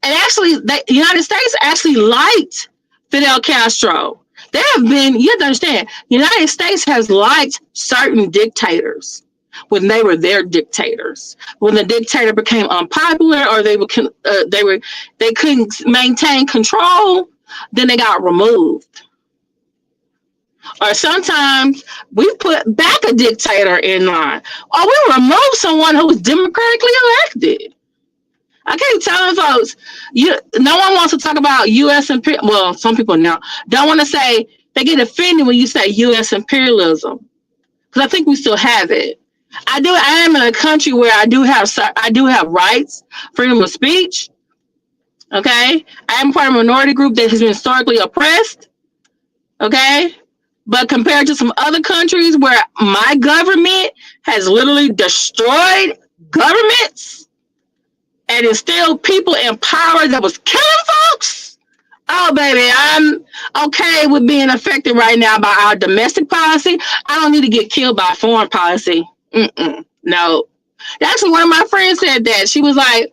And actually, the United States actually liked Fidel Castro. There have been, you have to understand, the United States has liked certain dictators when they were their dictators. When the dictator became unpopular or they couldn't maintain control, then they got removed. Or sometimes we put back a dictator in line, or we remove someone who was democratically elected. I keep telling folks, no one wants to talk about U.S. imperialism. Well, some people now don't want to say, they get offended when you say U.S. imperialism, because I think we still have it. I am in a country where I do have rights, freedom of speech. Okay, I am part of a minority group that has been historically oppressed. Okay, but compared to some other countries where my government has literally destroyed governments and instilled people in power that was killing folks, Oh, baby, I'm okay with being affected right now by our domestic policy. I don't need to get killed by foreign policy. No. Actually, one of my friends said that. She was like,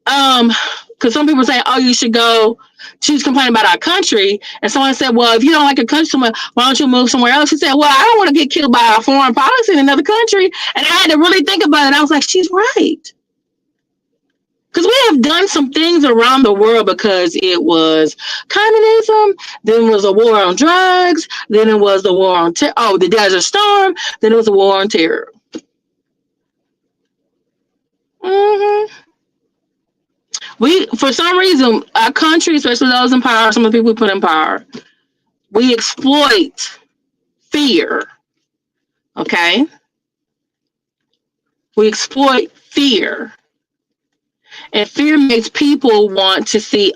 because some people say, oh, you should go. She was complaining about our country. And someone said, well, if you don't like a country, why don't you move somewhere else? She said, well, I don't want to get killed by a foreign policy in another country. And I had to really think about it. I was like, she's right. Because we have done some things around the world because it was communism, then it was a war on drugs, then it was the war on the Desert Storm, then it was a war on terror. We, for some reason, our country, especially those in power, some of the people we put in power, we exploit fear. Okay? We exploit fear. And fear makes people want to see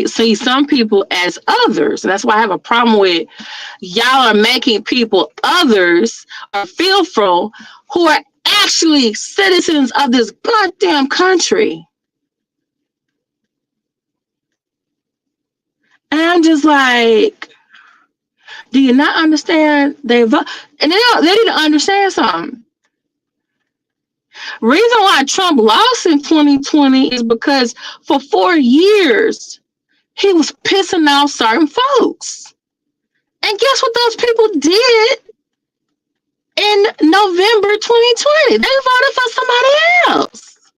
see some people as others. And that's why I have a problem with y'all are making people others or fearful who are actually citizens of this goddamn country. And I'm just like, do you not understand? They need to understand something. Reason why Trump lost in 2020 is because for 4 years he was pissing off certain folks. And guess what those people did in November 2020? They voted for somebody else.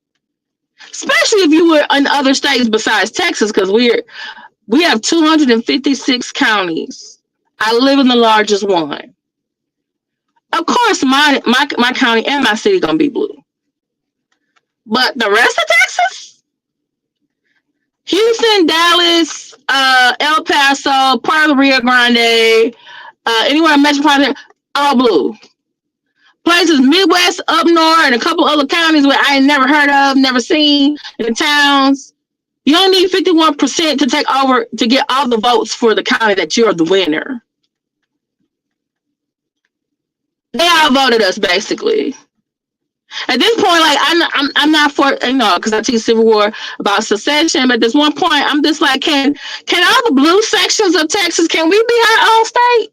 Especially if you were in other states besides Texas, because we have 256 counties. I live in the largest one. Of course, my county and my city gonna be blue. But the rest of Texas, Houston, Dallas, El Paso, part of the Rio Grande, anywhere metropolitan, all blue. Places Midwest, up north, and a couple other counties where I ain't never heard of, never seen, in the towns. You don't need 51% to take over to get all the votes for the county that you're the winner. They all voted us basically. At this point, like I'm not for, because I teach Civil War about secession. But at this one point, I'm just like, can all the blue sections of Texas, can we be our own state?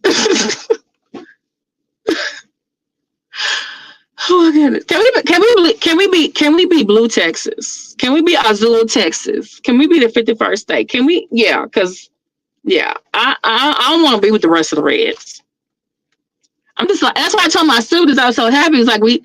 Oh my goodness. Can we be blue Texas? Can we be Azul Texas? Can we be the 51st state? Can we? Yeah, because I don't want to be with the rest of the reds. I'm just like, that's why I told my students I was so happy. It's like we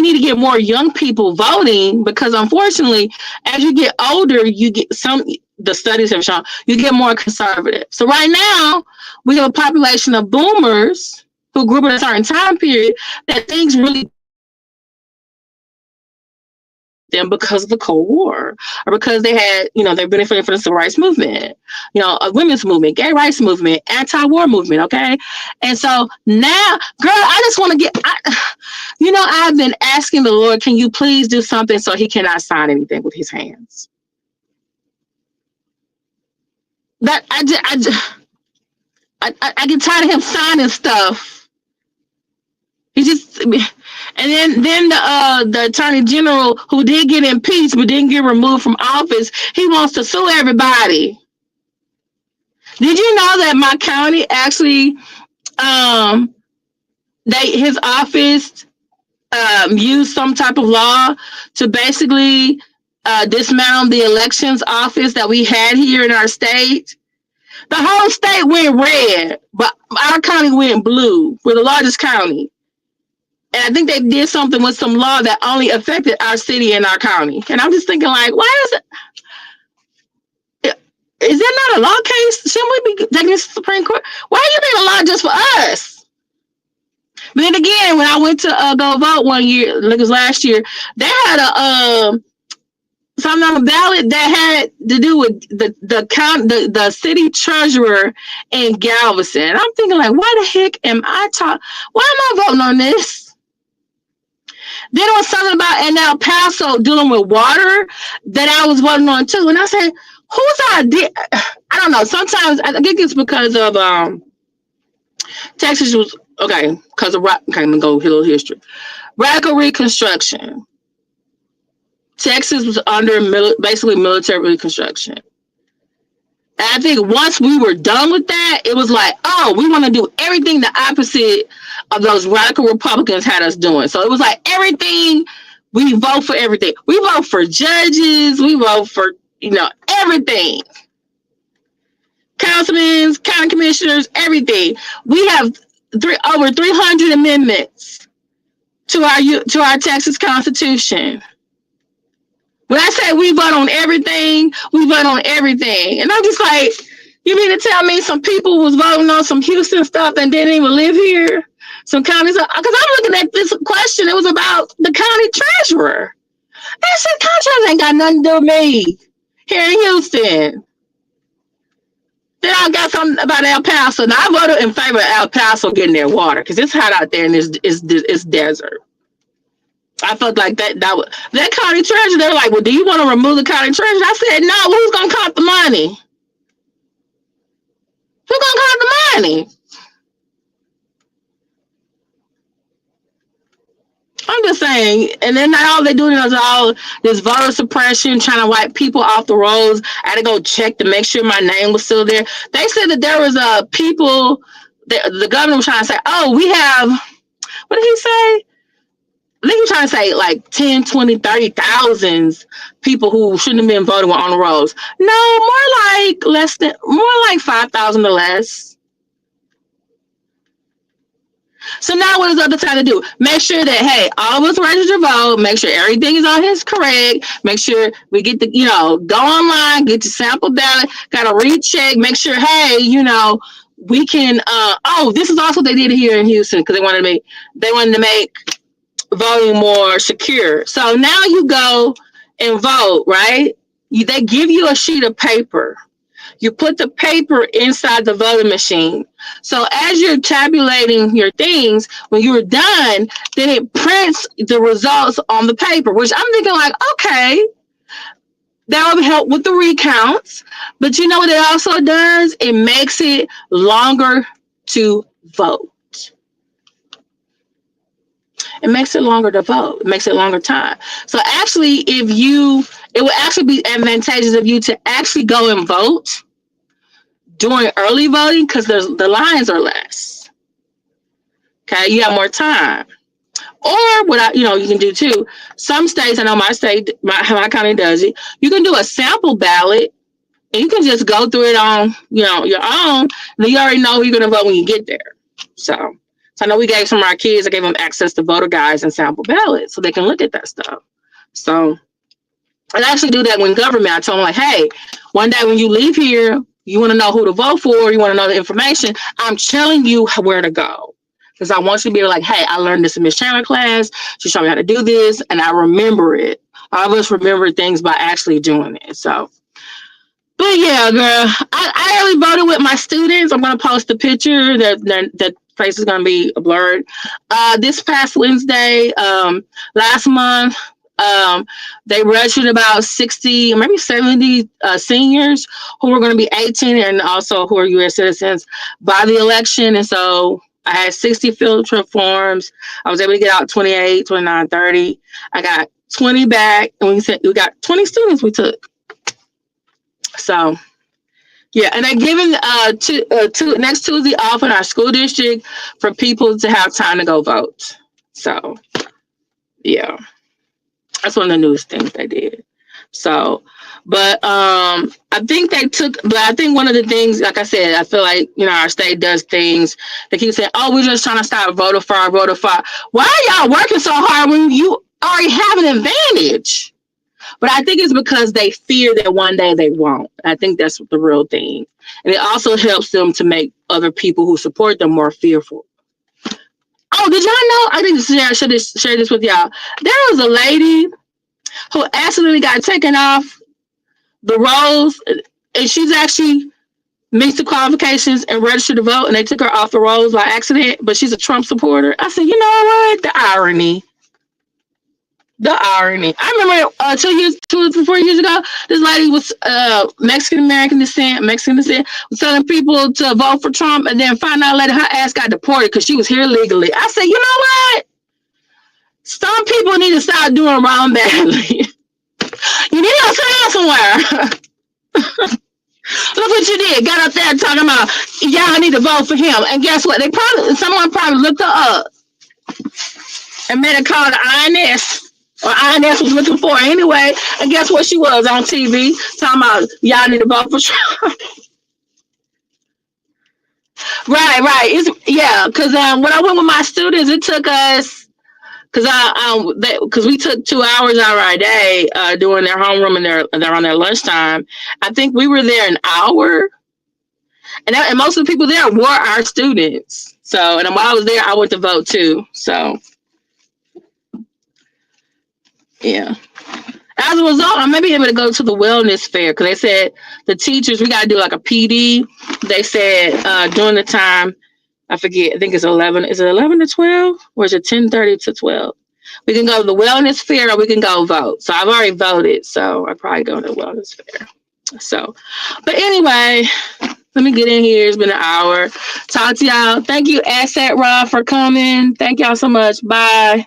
need to get more young people voting, because unfortunately, as you get older, you get the studies have shown you get more conservative. So right now we have a population of boomers who grew up in a certain time period that things really them because of the Cold War, or because they had, they've benefited from the civil rights movement, a women's movement, gay rights movement, anti-war movement. Okay. And so now, girl, I just want to I've been asking the Lord, can you please do something so he cannot sign anything with his hands? That I get tired of him signing stuff. He just, and then the attorney general, who did get impeached but didn't get removed from office, he wants to sue everybody. Did you know that my county actually, his office used some type of law to basically dismantle the elections office that we had here in our state? The whole state went red, but our county went blue. We're the largest county. And I think they did something with some law that only affected our city and our county. And I'm just thinking, like, why is there not a law case? Shouldn't we be taking this to the Supreme Court? Why are you making a law just for us? But then again, when I went to go vote one year, like it was last year, they had something on the ballot that had to do with the city treasurer in Galveston. And I'm thinking, like, why the heck am I voting on this? Then there was something about in El Paso dealing with water that I was voting on too. And I said, whose idea? I don't know. Sometimes I think it's because of Texas was because of I'm gonna go a little history. Radical Reconstruction. Texas was under basically military reconstruction. And I think once we were done with that, it was like, oh, we want to do everything the opposite of those radical Republicans had us doing. So it was like everything, we vote for everything. We vote for judges, we vote for, everything. Councilmen, county commissioners, everything. We have over 300 amendments to our Texas Constitution. When I say we vote on everything, we vote on everything. And I'm just like, you mean to tell me some people was voting on some Houston stuff and didn't even live here? Some counties, because I'm looking at this question, it was about the county treasurer. I said, county treasurer ain't got nothing to do with me here in Houston. Then I got something about El Paso. Now I voted in favor of El Paso getting their water because it's hot out there and it's desert. I felt like that county treasurer, they were like, well, do you want to remove the county treasurer? I said, no, who's going to count the money? Who's going to count the money? I'm just saying, and then all they're doing is all this voter suppression, trying to wipe people off the rolls. I had to go check to make sure my name was still there. They said that there was people, the governor was trying to say, oh, we have, what did he say? I think he was trying to say like 10, 20, 30,000 people who shouldn't have been voting on the rolls. No, more like 5,000 or less. So now what is up to try to do? Make sure that, hey, all of us register to vote, make sure everything is on his correct, make sure we get the, go online, get your sample ballot, got to recheck, make sure, hey, we can, this is also what they did here in Houston because they wanted to make voting more secure. So now you go and vote, right? They give you a sheet of paper. You put the paper inside the voting machine. So as you're tabulating your things, when you're done, then it prints the results on the paper, which I'm thinking like, okay, that will help with the recounts. But you know what it also does? It makes it longer to vote. It makes it longer to vote. It makes it longer time. So actually, it would actually be advantageous of you to actually go and vote during early voting because the lines are less. Okay, you have more time. Or what you can do too. Some states, I know my state, my county does it. You can do a sample ballot, and you can just go through it on your own. Then you already know who you're going to vote when you get there. So I know we gave some of our kids, I gave them access to voter guides and sample ballots so they can look at that stuff. So I actually do that when government. I told them like, hey, one day when you leave here, you want to know who to vote for, you want to know the information, I'm telling you where to go. Because I want you to be like, hey, I learned this in Miss Chandler class. She showed me how to do this, and I remember it. All of us remember things by actually doing it. So, but yeah, girl, I only voted with my students. I'm going to post a picture. That face is going to be blurred. This past Wednesday, last month, they registered about 60, maybe 70 seniors who were going to be 18 and also who are U.S. citizens by the election. And so I had 60 field trip forms. I was able to get out 28, 29, 30. I got 20 back, and we got 20 students we took. So, yeah, and they're giving next Tuesday off in our school district for people to have time to go vote. So, yeah. That's one of the newest things they did. So, but I think one of the things, like I said, I feel like, our state does things. They keep saying, oh, we're just trying to stop voter fraud. Why are y'all working so hard when you already have an advantage? But I think it's because they fear that one day they won't. I think that's the real thing. And it also helps them to make other people who support them more fearful. Oh, did y'all know? I need to share this with y'all. There was a lady who accidentally got taken off the rolls, and she's actually mixed the qualifications and registered to vote, and they took her off the rolls by accident, but she's a Trump supporter. I said, you know what? The irony. I remember 4 years ago, this lady was Mexican descent, was telling people to vote for Trump, and then find out later her ass got deported because she was here legally. I said, you know what? Some people need to stop doing wrong badly. You need to sit down somewhere. Look what you did. Got up there talking about y'all need to vote for him. And guess what? Someone probably looked her up and made a call to INS. Or INS was looking for her anyway. And guess what? She was on TV talking about y'all need to vote for Trump. Right. Because when I went with my students, it took us because we took 2 hours out of our day doing their homeroom and they're on their lunchtime. I think we were there an hour, and most of the people there were our students. So, and while I was there, I went to vote too. So, yeah. As a result, I may be able to go to the wellness fair because they said the teachers, we got to do like a PD. They said during the time, I forget, I think it's 11. Is it 11 to 12 or is it 10:30 to 12? We can go to the wellness fair or we can go vote. So I've already voted. So I'll probably go to the wellness fair. So, but anyway, let me get in here. It's been an hour. Talk to y'all. Thank you, Asset Rob, for coming. Thank y'all so much. Bye.